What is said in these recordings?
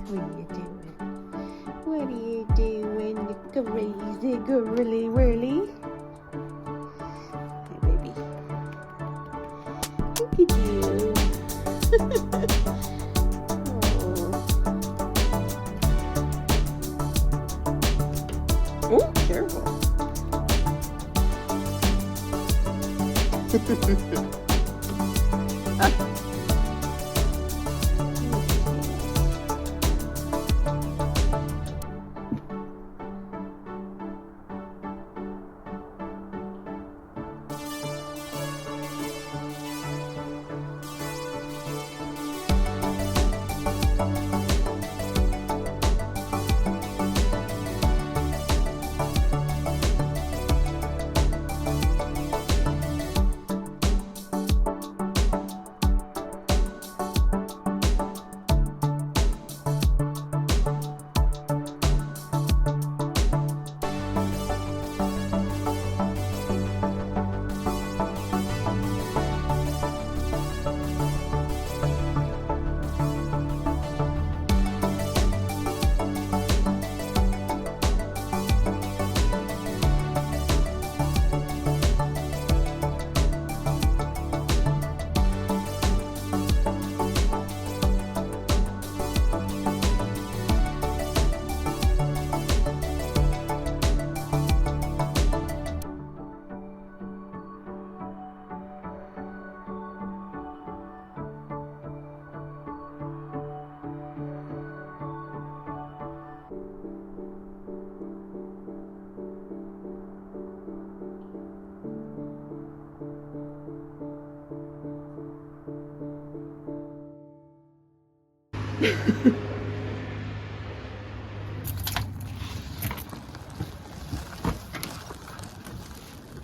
What are you doing? What are you doing, you crazy girly whirly? Hey, baby. Look at you. Oh, careful.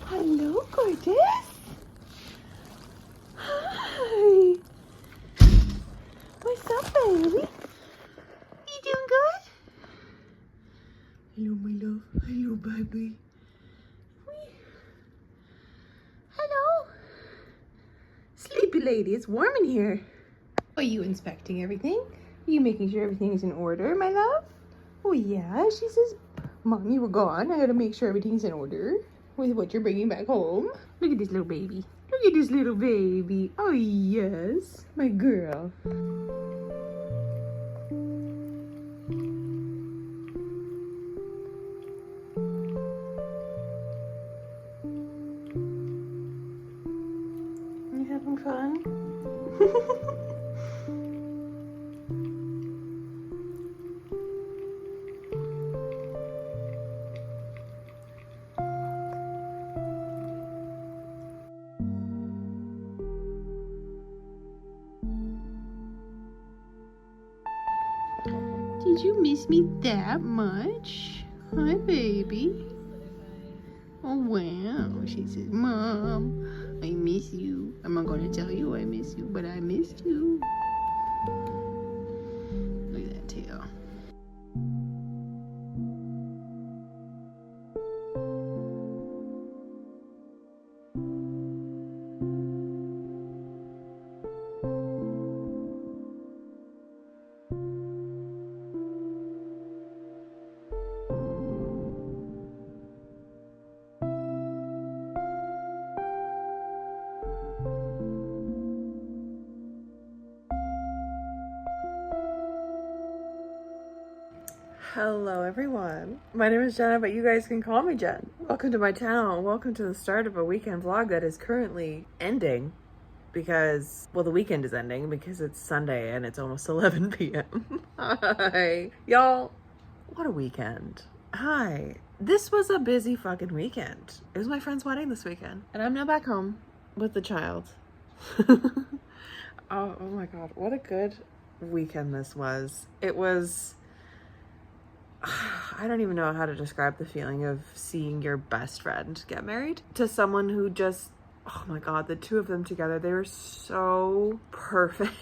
Hello, gorgeous. Hi. What's up, baby? You doing good? Hello, my love. Hello, baby. Hello. Sleepy lady, it's warm in here. Are you inspecting everything? Are you making sure everything is in order, my love? Oh, yeah. She says, Mom, you were gone. I gotta make sure everything's in order with what you're bringing back home. Look at this little baby. Look at this little baby. Oh, yes. My girl. You having fun? Did you miss me that much? Hi, baby. Oh, wow. She says, Mom, I miss you. I'm not going to tell you I miss you, but I missed you. Look at that tail. Hello everyone, my name is Jenna, but you guys can call me Jen. Welcome to my channel. Welcome to the start of a weekend vlog that is currently ending because, well, the weekend is ending because it's Sunday and it's almost 11 p.m. Hi. Y'all, what a weekend. Hi. This was a busy fucking weekend. It was my friend's wedding this weekend and I'm now back home with the child. Oh my God, what a good weekend this was. It was... I don't even know how to describe the feeling of seeing your best friend get married to someone who just, oh my God, the two of them together, they were so perfect.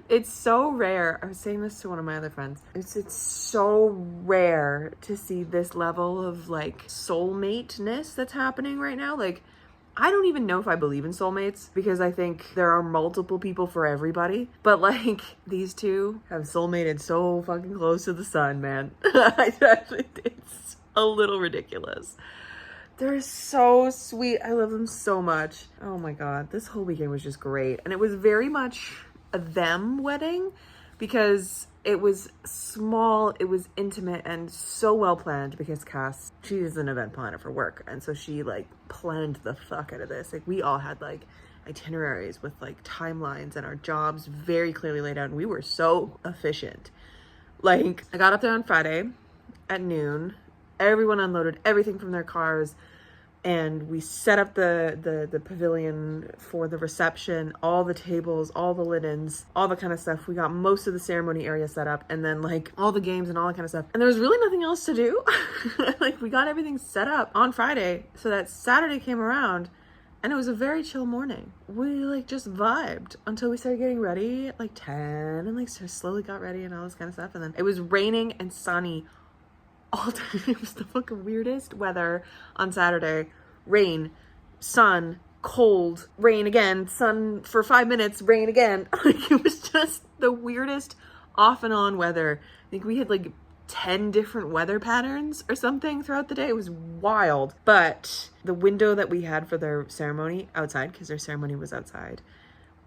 It's so rare. I was saying this to one of my other friends. It's so rare to see this level of like soulmate-ness that's happening right now. Like, I don't even know if I believe in soulmates because I think there are multiple people for everybody. But like these two have soulmated so fucking close to the sun, man. It's a little ridiculous. They're so sweet. I love them so much. Oh my God. This whole weekend was just great. And it was very much a them wedding because it was small, it was intimate, and so well planned because Cass, she is an event planner for work. And so she like planned the fuck out of this. Like we all had like itineraries with like timelines and our jobs very clearly laid out. And we were so efficient. Like I got up there on Friday at noon. Everyone unloaded everything from their cars. And we set up the pavilion for the reception, all the tables, all the linens, all the kind of stuff. We got most of the ceremony area set up and then like all the games and all that kind of stuff. And there was really nothing else to do. Like we got everything set up on Friday so that Saturday came around and it was a very chill morning. We like just vibed until we started getting ready at like 10 and like slowly got ready and all this kind of stuff. And then it was raining and sunny all day. It was the fucking weirdest weather on Saturday. Rain, sun, cold, rain again, sun for 5 minutes, rain again. Like it was just the weirdest off and on weather. I think we had like 10 different weather patterns or something throughout the day. It was wild. But the window that we had for their ceremony outside, because their ceremony was outside,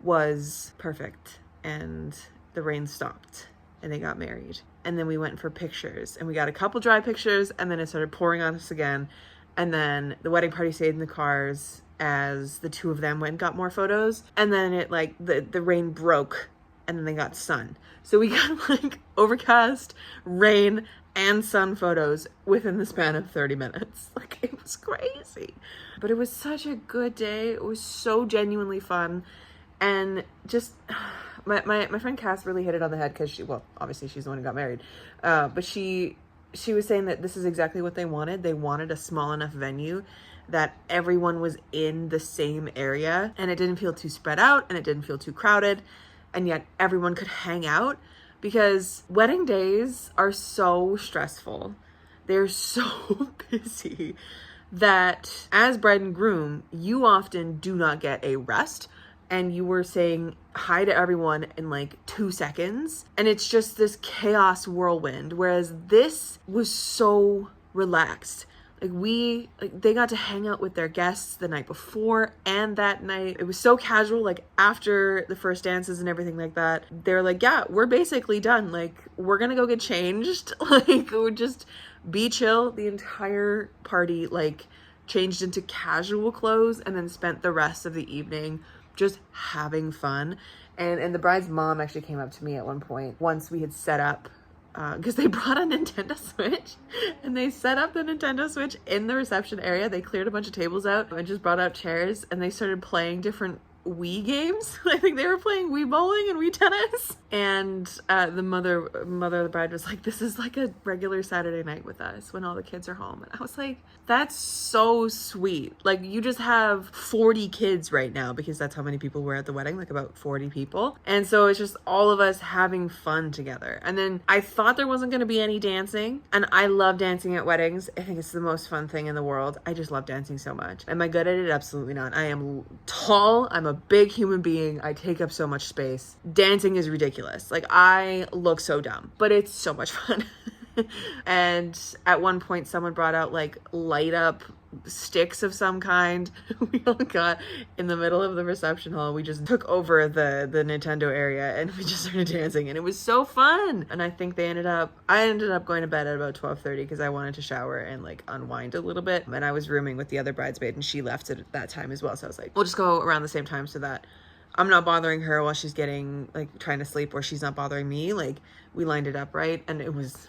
was perfect. And the rain stopped and they got married. And then we went for pictures and we got a couple dry pictures and then it started pouring on us again. And then the wedding party stayed in the cars as the two of them went and got more photos. And then it like the rain broke and then they got sun. So we got like overcast, rain, and sun photos within the span of 30 minutes. Like it was crazy. But it was such a good day. It was so genuinely fun. And just my friend Cass really hit it on the head because she, well, obviously she's the one who got married. But she was saying that this is exactly what they wanted. They wanted a small enough venue that everyone was in the same area and it didn't feel too spread out and it didn't feel too crowded and yet everyone could hang out because wedding days are so stressful. They're so busy that as bride and groom, you often do not get a rest. And you were saying hi to everyone in like 2 seconds. And it's just this chaos whirlwind. Whereas this was so relaxed. Like they got to hang out with their guests the night before and that night. It was so casual. Like after the first dances and everything like that, they're like, yeah, we're basically done. Like we're going to go get changed. Like we're just be chill. The entire party like changed into casual clothes and then spent the rest of the evening just having fun. And the bride's mom actually came up to me at one point once we had set up because they brought a Nintendo Switch and they set up the Nintendo Switch in the reception area. They cleared a bunch of tables out and just brought out chairs and they started playing different Wii games. I think they were playing Wii bowling and Wii tennis. And the mother of the bride was like, this is like a regular Saturday night with us when all the kids are home. And I was like, that's so sweet. Like you just have 40 kids right now because that's how many people were at the wedding, like about 40 people. And so it's just all of us having fun together. And then I thought there wasn't going to be any dancing. And I love dancing at weddings. I think it's the most fun thing in the world. I just love dancing so much. Am I good at it? Absolutely not. I am tall. I'm a big human being. I take up so much space. Dancing is ridiculous. Like I look so dumb, but it's so much fun. And at one point someone brought out like light up sticks of some kind. We all got in the middle of the reception hall. We just took over the Nintendo area and we just started dancing and it was so fun. And I think I ended up going to bed at about 12:30 because I wanted to shower and like unwind a little bit. And I was rooming with the other bridesmaid and she left at that time as well. So I was like, we'll just go around the same time so that I'm not bothering her while she's getting like trying to sleep or she's not bothering me. Like we lined it up right and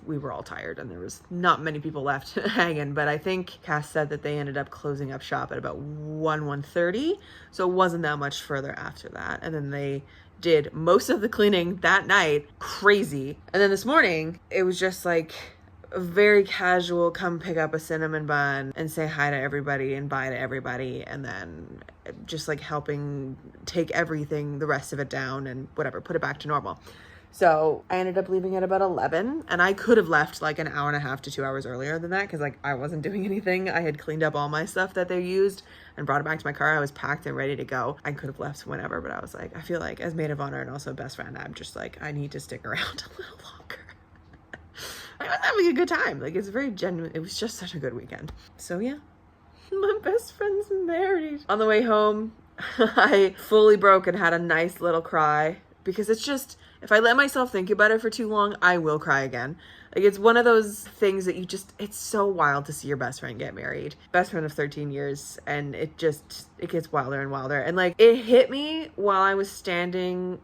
we were all tired and there was not many people left hanging, but I think Cass said that they ended up closing up shop at about 1:30, so it wasn't that much further after that. And then they did most of the cleaning that night. Crazy. And then this morning it was just like a very casual, come pick up a cinnamon bun and say hi to everybody and bye to everybody, and then just like helping take everything, the rest of it down and whatever, put it back to normal. So I ended up leaving at about 11, and I could have left like an hour and a half to 2 hours earlier than that because like I wasn't doing anything. I had cleaned up all my stuff that they used and brought it back to my car. I was packed and ready to go. I could have left whenever, but I was like, I feel like as maid of honor and also best friend, I'm just like, I need to stick around a little longer. I was having a good time. Like, it's very genuine. It was just such a good weekend. So yeah, my best friend's married. On the way home, I fully broke and had a nice little cry because it's just, if I let myself think about it for too long, I will cry again. Like, it's one of those things that you just, it's so wild to see your best friend get married. Best friend of 13 years, and it gets wilder and wilder. And like, it hit me while I was standing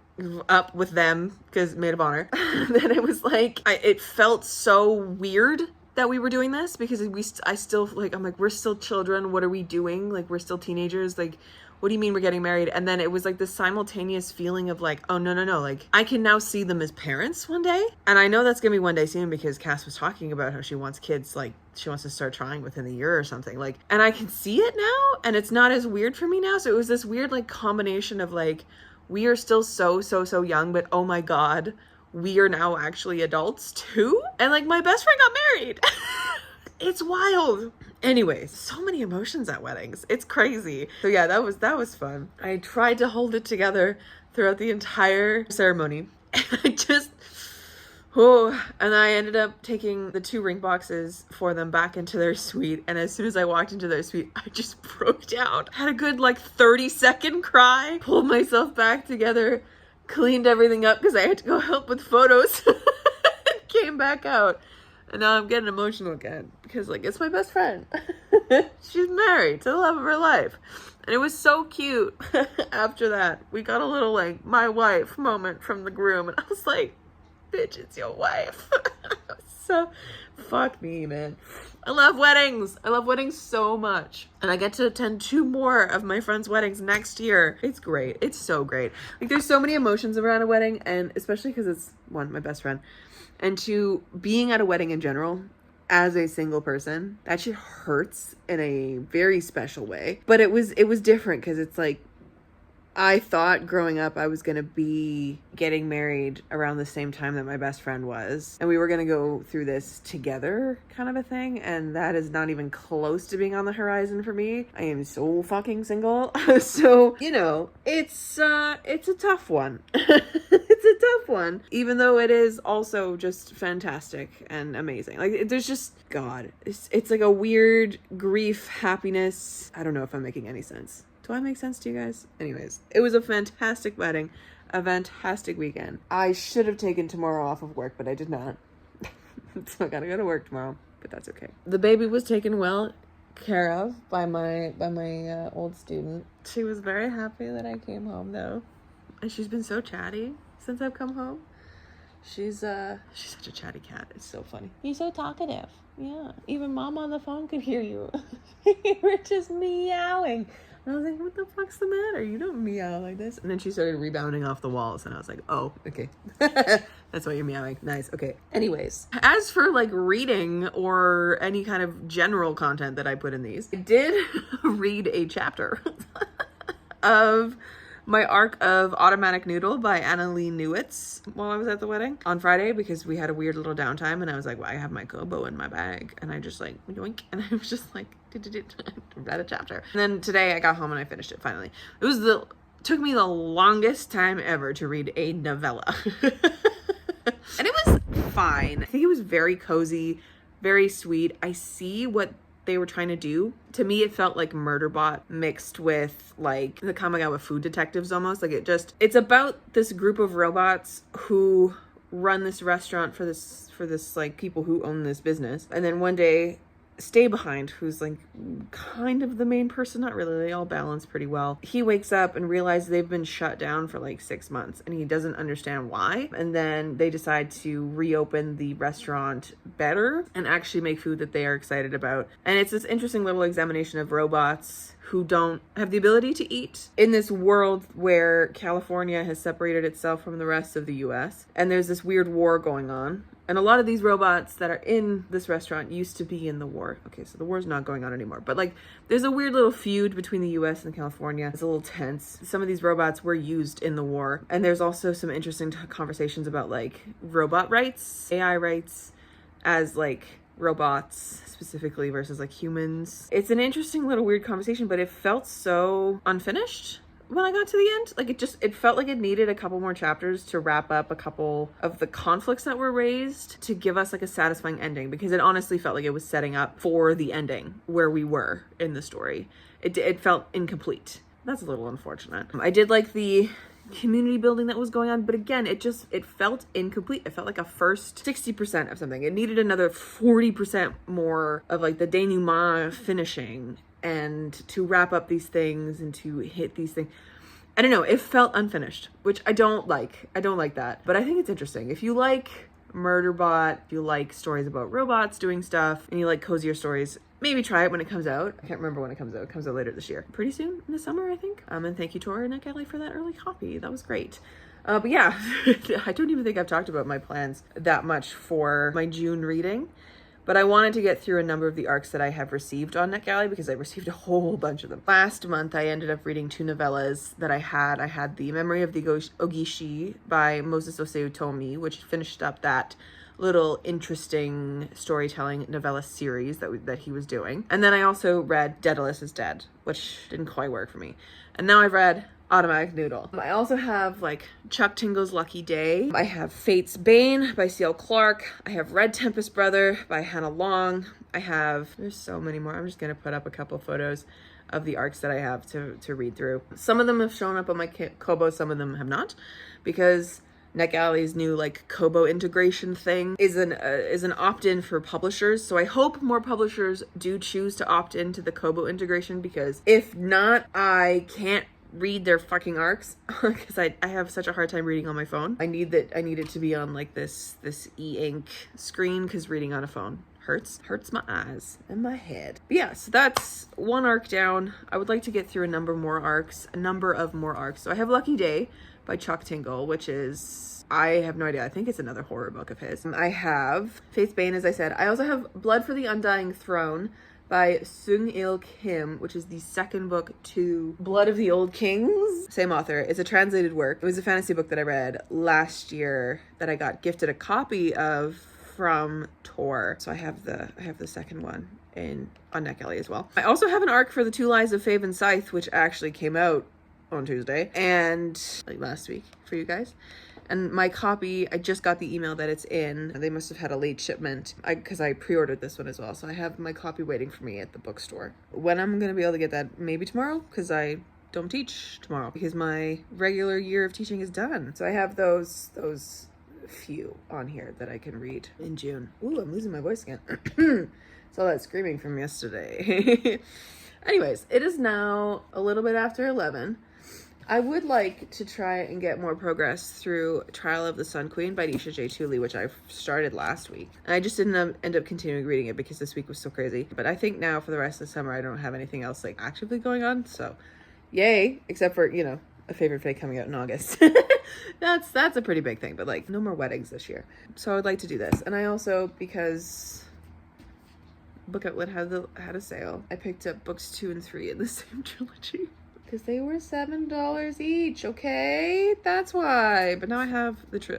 up with them, because maid of honor, then it was like, it felt so weird that we were doing this because I still, like, I'm like, we're still children. What are we doing? Like, we're still teenagers. Like, what do you mean we're getting married? And then it was like this simultaneous feeling of like, oh, no. Like, I can now see them as parents one day. And I know that's going to be one day soon because Cass was talking about how she wants kids, like, she wants to start trying within a year or something. Like, and I can see it now, and it's not as weird for me now. So it was this weird, like, combination of like, we are still so young, but oh my God, we are now actually adults too. And like, my best friend got married. It's wild. Anyways, so many emotions at weddings. It's crazy. So yeah, that was fun. I tried to hold it together throughout the entire ceremony. And I ended up taking the 2 ring boxes for them back into their suite. And as soon as I walked into their suite, I just broke down. Had a good like 30-second cry, pulled myself back together, cleaned everything up because I had to go help with photos, and came back out. And now I'm getting emotional again because like, it's my best friend. She's married to the love of her life. And it was so cute. After that, we got a little like my wife moment from the groom. And I was like, bitch, it's your wife. So fuck me, man. I love weddings. I love weddings so much. And I get to attend 2 more of my friends' weddings next year. It's great. It's so great. Like, there's so many emotions around a wedding, and especially because it's, 1, my best friend, and 2, being at a wedding in general as a single person, that shit hurts in a very special way. But it was different because it's like, I thought growing up I was going to be getting married around the same time that my best friend was. And we were going to go through this together kind of a thing. And that is not even close to being on the horizon for me. I am so fucking single. So, you know, it's a tough one. It's a tough one. Even though it is also just fantastic and amazing. Like, there's just, God, it's like a weird grief, happiness. I don't know if I'm making any sense. Do I make sense to you guys? Anyways, it was a fantastic wedding, a fantastic weekend. I should have taken tomorrow off of work, but I did not. So I gotta go to work tomorrow, but that's okay. The baby was taken well care of by my old student. She was very happy that I came home though. And she's been so chatty since I've come home. She's such a chatty cat. It's so funny. You're so talkative. Yeah. Even mom on the phone could hear you. You were just meowing. And I was like, what the fuck's the matter? You don't meow like this. And then she started rebounding off the walls. And I was like, oh, okay. That's why you're meowing. Nice. Okay. Anyways, as for like reading or any kind of general content that I put in these, I did read a chapter of my arc of Automatic Noodle by Annalee Newitz while I was at the wedding on Friday because we had a weird little downtime and I was like, well, I have my Kobo in my bag and I just like yoink and I was just like read a chapter. And then today I got home and I finished it finally. Took me the longest time ever to read a novella. And it was fine. I think it was very cozy, very sweet. I see what they were trying to do. To me, it felt like Murderbot mixed with like the Kamigawa food detectives almost. Like it's about this group of robots who run this restaurant for this like people who own this business. And then one day Stay Behind, who's like kind of the main person, not really, they all balance pretty well. He wakes up and realizes they've been shut down for like 6 months and he doesn't understand why. And then they decide to reopen the restaurant better and actually make food that they are excited about. And it's this interesting little examination of robots who don't have the ability to eat in this world where California has separated itself from the rest of the US, and there's this weird war going on. And a lot of these robots that are in this restaurant used to be in the war. Okay, so the war's not going on anymore. But like, there's a weird little feud between the US and California. It's a little tense. Some of these robots were used in the war. And there's also some interesting conversations about like robot rights, AI rights as like robots specifically versus like humans. It's an interesting little weird conversation, but it felt so unfinished when I got to the end. Like it felt like it needed a couple more chapters to wrap up a couple of the conflicts that were raised to give us like a satisfying ending, because it honestly felt like it was setting up for the ending where we were in the story. It felt incomplete. That's a little unfortunate. I did like the community building that was going on, but again, it felt incomplete. It felt like a first 60% of something. It needed another 40% more of like the denouement finishing, and to wrap up these things and to hit these things. I don't know, it felt unfinished, which I don't like. I don't like that, but I think it's interesting. If you like Murderbot, if you like stories about robots doing stuff, and you like cozier stories, maybe try it when it comes out. I can't remember when it comes out. It comes out later this year. Pretty soon in the summer, I think. And thank you to our NetGalley for that early copy. That was great. But yeah, I don't even think I've talked about my plans that much for my June reading. But I wanted to get through a number of the arcs that I have received on NetGalley, because I received a whole bunch of them. Last month, I ended up reading 2 novellas that I had. I had The Memory of the Ogishi by Moses Osei Utomi, which finished up that little interesting storytelling novella series that he was doing. And then I also read Daedalus is Dead, which didn't quite work for me. And now I've read Automatic Noodle. I also have like Chuck Tingle's Lucky Day. I have Fate's Bane by C.L. Clark. I have Red Tempest Brother by Hannah Long. There's so many more. I'm just gonna put up a couple photos of the arcs that I have to read through. Some of them have shown up on my Kobo, some of them have not, because NetGalley's new like Kobo integration thing is an opt-in for publishers. So I hope more publishers do choose to opt into the Kobo integration, because if not, I can't read their fucking arcs because I have such a hard time reading on my phone. I need it to be on like this e-ink screen, because reading on a phone hurts my eyes and my head. But yeah, so that's one arc down. I would like to get through a number of more arcs. So I have Lucky Day by Chuck Tingle, which is, I have no idea. I think it's another horror book of his. I have Faith Bane, as I said. I also have Blood for the Undying Throne by Sung-il Kim, which is the second book to Blood of the Old Kings. Same author. It's a translated work. It was a fantasy book that I read last year that I got gifted a copy of from Tor. So I have the second one on NetGalley as well. I also have an arc for The Two Lives of Faven Scythe, which actually came out on Tuesday and like last week for you guys. And my copy, I just got the email that it's in. They must have had a late shipment because I pre-ordered this one as well. So I have my copy waiting for me at the bookstore. When I'm going to be able to get that, maybe tomorrow, because I don't teach tomorrow because my regular year of teaching is done. So I have those few on here that I can read in June. Ooh, I'm losing my voice again. It's all that screaming from yesterday. Anyways, it is now a little bit after 11. I would like to try and get more progress through Trial of the Sun Queen by Nisha J. Tooley, which I started last week. And I just didn't end up continuing reading it because this week was so crazy. But I think now for the rest of the summer, I don't have anything else like actively going on. So yay, except for, A Favored Fey coming out in August. That's a pretty big thing, but like no more weddings this year. So I would like to do this. And I also, because Book Outlet had a sale, I picked up books 2 and 3 in the same trilogy. Because they were $7 each, okay? That's why. But now I have this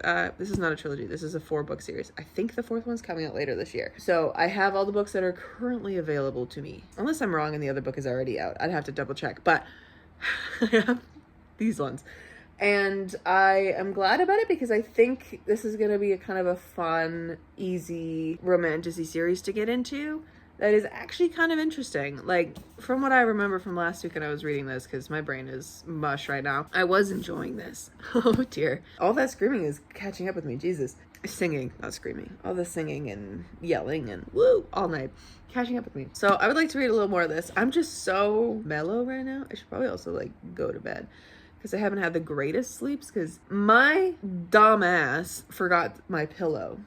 is not a trilogy. This is a 4-book series. I think the 4th one's coming out later this year. So I have all the books that are currently available to me. Unless I'm wrong and the other book is already out. I'd have to double check. But I have these ones. And I am glad about it because I think this is going to be a kind of a fun, easy, romantic-y series to get into. That is actually kind of interesting. Like, from what I remember from last week when I was reading this, because my brain is mush right now, I was enjoying this. Oh dear. All that screaming is catching up with me, Jesus. Singing, not screaming. All the singing and yelling and woo all night. Catching up with me. So I would like to read a little more of this. I'm just so mellow right now. I should probably also like go to bed because I haven't had the greatest sleeps because my dumb ass forgot my pillow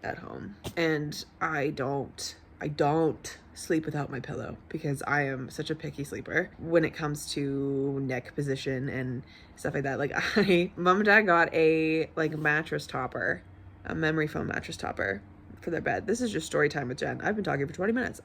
at home and I don't I don't sleep without my pillow because I am such a picky sleeper when it comes to neck position and stuff like that. Like mom and dad got a like mattress topper, a memory foam mattress topper for their bed. This is just story time with Jen. I've been talking for 20 minutes.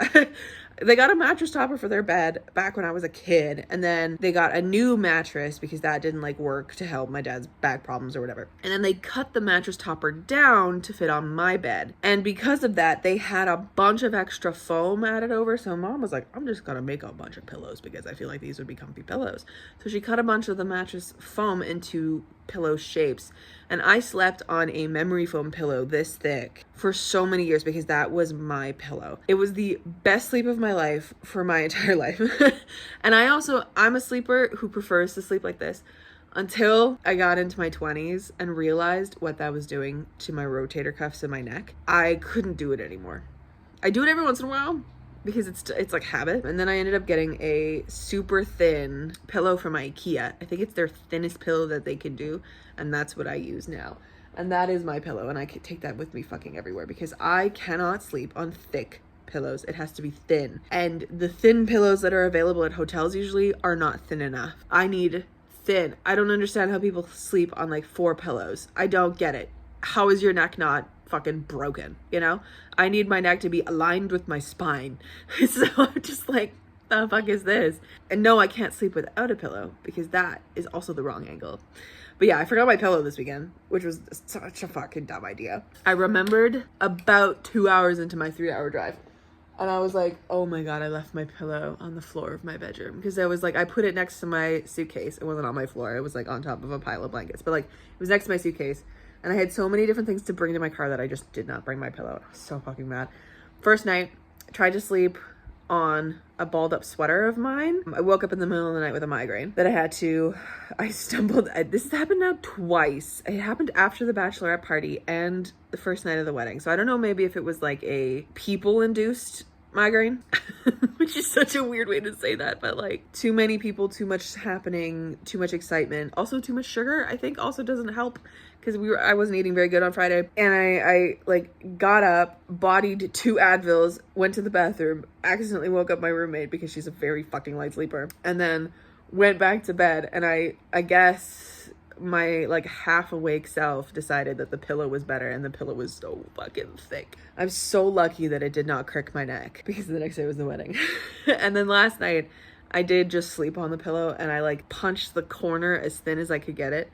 They got a mattress topper for their bed back when I was a kid, and then they got a new mattress because that didn't like work to help my dad's back problems or whatever. And then they cut the mattress topper down to fit on my bed. And because of that, they had a bunch of extra foam added over. So mom was like, I'm just gonna make a bunch of pillows because I feel like these would be comfy pillows. So she cut a bunch of the mattress foam into pillow shapes, and I slept on a memory foam pillow this thick for so many years because that was my pillow. It was the best sleep of my life for my entire life. And I'm a sleeper who prefers to sleep like this until I got into my 20s and realized what that was doing to my rotator cuffs and my neck. I couldn't do it anymore. I do it every once in a while because it's like habit. And then I ended up getting a super thin pillow from IKEA. I think it's their thinnest pillow that they can do, and that's what I use now. And that is my pillow, and I can take that with me fucking everywhere because I cannot sleep on thick pillows. It has to be thin. And the thin pillows that are available at hotels usually are not thin enough. I need thin. I don't understand how people sleep on like 4 pillows. I don't get it. How is your neck not fucking broken? You know, I need my neck to be aligned with my spine. So I'm just like, the fuck is this? And no, I can't sleep without a pillow because that is also the wrong angle. But yeah, I forgot my pillow this weekend, which was such a fucking dumb idea. I remembered about 2 hours into my 3-hour drive, and I was like, oh my God, I left my pillow on the floor of my bedroom. Because I was like, I put it next to my suitcase. It wasn't on my floor. It was like on top of a pile of blankets, but like it was next to my suitcase. And I had so many different things to bring to my car that I just did not bring my pillow. I was so fucking mad. First night, I tried to sleep on a balled up sweater of mine. I woke up in the middle of the night with a migraine that I stumbled. This has happened now twice. It happened after the bachelorette party and the first night of the wedding. So I don't know, maybe if it was like a people induced migraine, which is such a weird way to say that, but like too many people, too much happening, too much excitement, also too much sugar, I think also doesn't help because I wasn't eating very good on Friday, and I like got up, bodied 2 Advils, went to the bathroom, accidentally woke up my roommate because she's a very fucking light sleeper, and then went back to bed. And I guess my like half awake self decided that the pillow was better, and the pillow was so fucking thick. I'm so lucky that it did not crick my neck because the next day was the wedding. And then last night I did just sleep on the pillow, and I like punched the corner as thin as I could get it.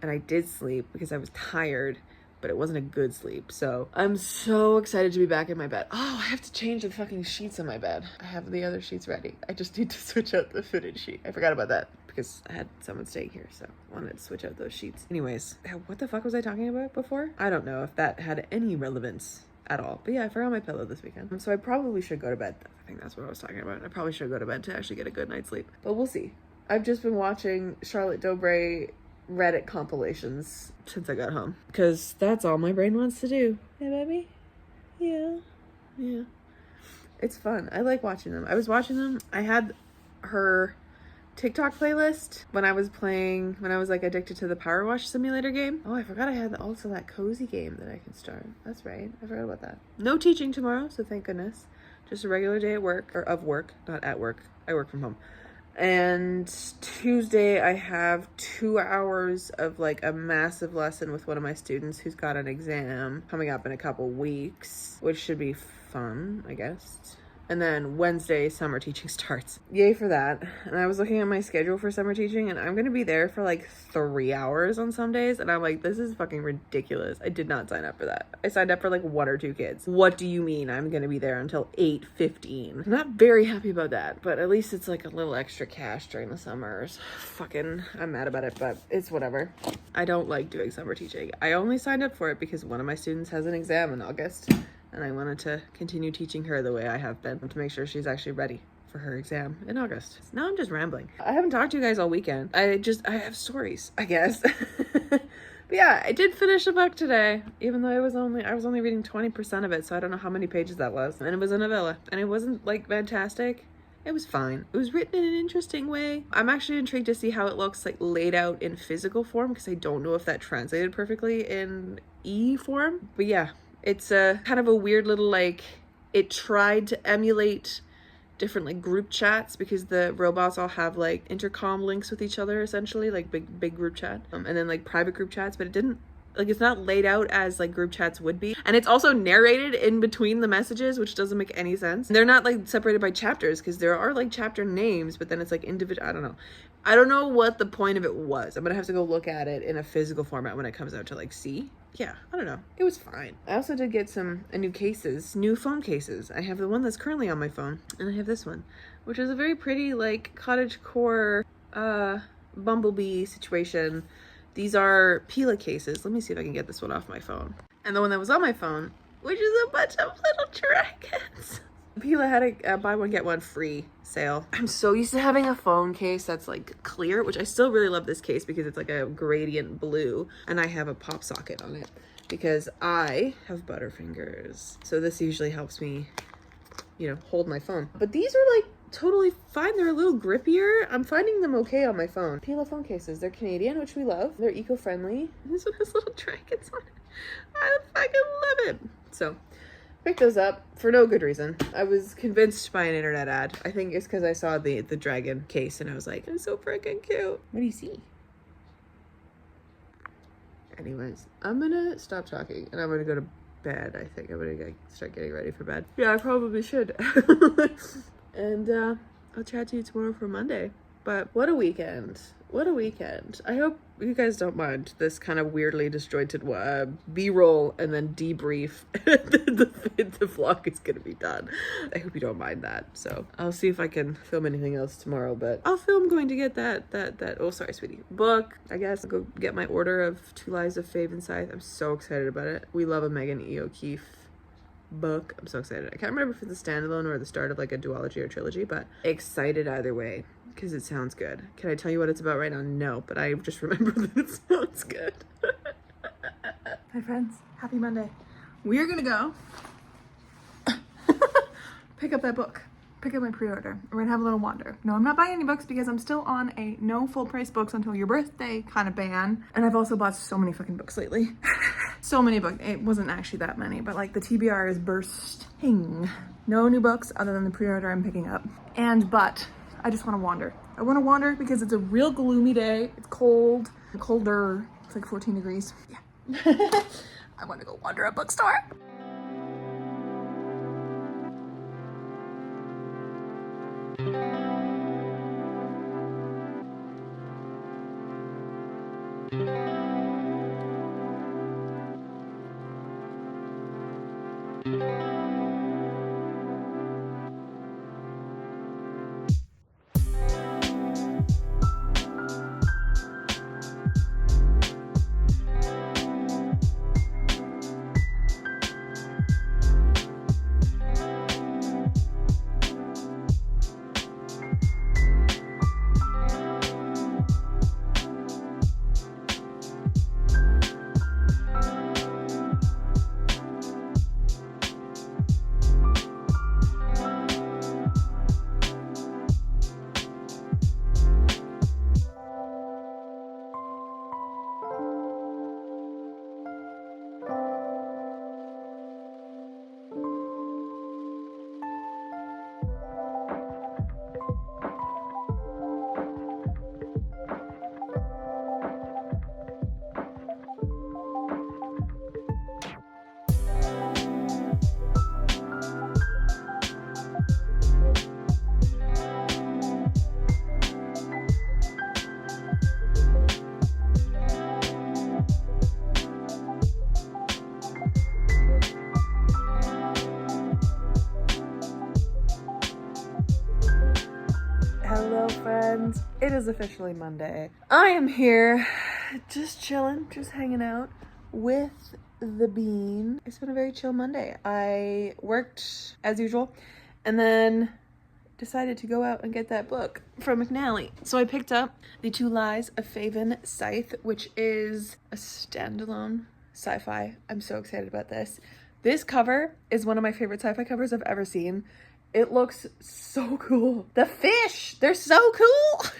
And I did sleep because I was tired, but it wasn't a good sleep. So I'm so excited to be back in my bed. Oh, I have to change the fucking sheets in my bed. I have the other sheets ready. I just need to switch out the fitted sheet. I forgot about that because I had someone staying here, so I wanted to switch out those sheets. Anyways, what the fuck was I talking about before? I don't know if that had any relevance at all. But yeah, I forgot my pillow this weekend. So I probably should go to bed. I think that's what I was talking about. I probably should go to bed to actually get a good night's sleep. But we'll see. I've just been watching Charlotte Dobre Reddit compilations since I got home because that's all my brain wants to do. Hey baby, yeah, it's fun. I like watching them. I was watching them. I had her TikTok playlist when I was like addicted to the Power Wash Simulator game. Oh, I forgot I had also that cozy game that I can start. That's right, I forgot about that. No teaching tomorrow, so thank goodness. Just a regular day at work, or of work, not at work. I work from home. And Tuesday I have 2 hours of like a massive lesson with one of my students who's got an exam coming up in a couple weeks, which should be fun, I guess. And then Wednesday, summer teaching starts. Yay for that. And I was looking at my schedule for summer teaching, and I'm going to be there for like 3 hours on some days. And I'm like, this is fucking ridiculous. I did not sign up for that. I signed up for like 1 or 2 kids. What do you mean I'm going to be there until 8:15? I'm not very happy about that, but at least it's like a little extra cash during the summers. Fucking, I'm mad about it, but it's whatever. I don't like doing summer teaching. I only signed up for it because one of my students has an exam in August. And I wanted to continue teaching her the way I have been to make sure she's actually ready for her exam in August. Now I'm just rambling. I haven't talked to you guys all weekend. I have stories, I guess. But yeah, I did finish a book today, even though I was only reading 20% of it, so I don't know how many pages that was. And it was a novella, and it wasn't like fantastic. It was fine. It was written in an interesting way. I'm actually intrigued to see how it looks like laid out in physical form, because I don't know if that translated perfectly in e-form. But yeah. It's a kind of a weird little like It tried to emulate different like group chats because the robots all have like intercom links with each other, essentially like big group chat, and then like private group chats, but it didn't, like, it's not laid out as like group chats would be. And it's also narrated in between the messages, which doesn't make any sense. They're not like separated by chapters because there are like chapter names, but then it's like individual. I don't know what the point of it was. I'm gonna have to go look at it in a physical format when it comes out to like see. Yeah, I don't know. It was fine. I also did get new phone cases. I have the one that's currently on my phone, and I have this one, which is a very pretty like cottagecore bumblebee situation. These are Pila cases. Let me see if I can get this one off my phone. And the one that was on my phone, which is a bunch of little dragons. Pila had a buy one get one free sale. I'm so used to having a phone case that's like clear, which I still really love this case because it's like a gradient blue, and I have a pop socket on it because I have butterfingers. So this usually helps me, you know, hold my phone. But these are like totally fine. They're a little grippier. I'm finding them okay on my phone. Pila phone cases. They're Canadian, which we love. They're eco-friendly. This one has little dragons on it. I fucking love it. So picked those up for no good reason. I was convinced by an internet ad. I think it's because I saw the dragon case and I was like, it's so freaking cute. What do you see? Anyways, I'm gonna stop talking and I'm gonna go to bed. I think I'm gonna start getting ready for bed. Yeah, I probably should. And I'll chat to you tomorrow for Monday. But what a weekend. What a weekend. I hope you guys don't mind this kind of weirdly disjointed B-roll and then debrief. the vlog is gonna be done. I hope you don't mind that. So I'll see if I can film anything else tomorrow, but I'll film going to get that oh sorry sweetie book. I guess I'll go get my order of 2 Lives of Fave and Scythe. I'm so excited about it. We love a Megan E. O'Keefe book. I'm so excited. I can't remember if it's a standalone or the start of like a duology or trilogy, but excited either way because it sounds good. Can I tell you what it's about right now? No, but I just remember that it sounds good. Hi friends, happy Monday. We're gonna go pick up that book, pick up my pre-order. We're gonna have a little wander. No, I'm not buying any books because I'm still on a no full price books until your birthday kind of ban, and I've also bought so many fucking books lately. So many books. It wasn't actually that many, but like the TBR is bursting. No new books other than the pre-order I'm picking up. But I just want to wander. I want to wander because it's a real gloomy day. It's cold, colder. It's like 14 degrees. Yeah. I want to go wander a bookstore. Hello friends, it is officially Monday. I am here just chilling, just hanging out with the bean. It's been a very chill Monday. I worked as usual and then decided to go out and get that book from McNally. So I picked up the 2 Lives of Fave and Scythe, which is a standalone sci-fi. I'm so excited about this. This cover is one of my favorite sci-fi covers I've ever seen. It looks so cool. The fish, they're so cool.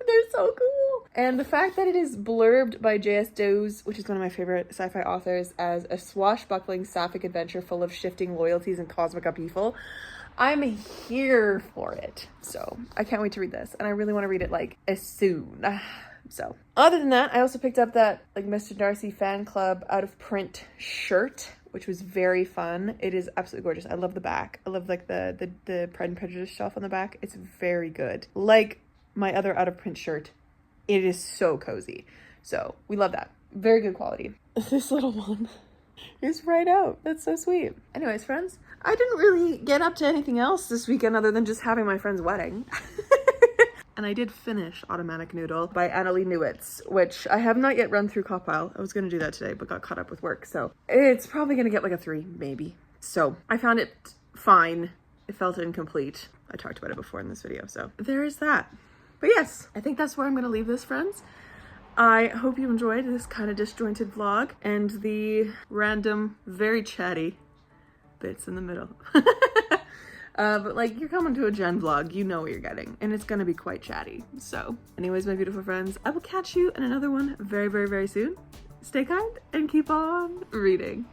They're so cool. And the fact that it is blurbed by J.S. Doze, which is one of my favorite sci-fi authors, as a swashbuckling sapphic adventure full of shifting loyalties and cosmic upheaval, I'm here for it. So I can't wait to read this. And I really want to read it like as soon. So other than that, I also picked up that like Mr. Darcy fan club out of print shirt, which was very fun. It is absolutely gorgeous. I love the back. I love like the Pride and Prejudice shelf on the back. It's very good. Like my other out of print shirt, it is so cozy. So we love that. Very good quality. This little one is right out. That's so sweet. Anyways, friends, I didn't really get up to anything else this weekend other than just having my friend's wedding. And I did finish Automatic Noodle by Annalee Newitz, which I have not yet run through Copile. I was going to do that today, but got caught up with work. So it's probably going to get like a 3, maybe. So I found it fine. It felt incomplete. I talked about it before in this video. So there is that. But yes, I think that's where I'm going to leave this, friends. I hope you enjoyed this kind of disjointed vlog and the random, very chatty bits in the middle. But like, you're coming to a Jen vlog, you know what you're getting, and it's gonna be quite chatty. So anyways, my beautiful friends, I will catch you in another one very, very, very soon. Stay kind and keep on reading.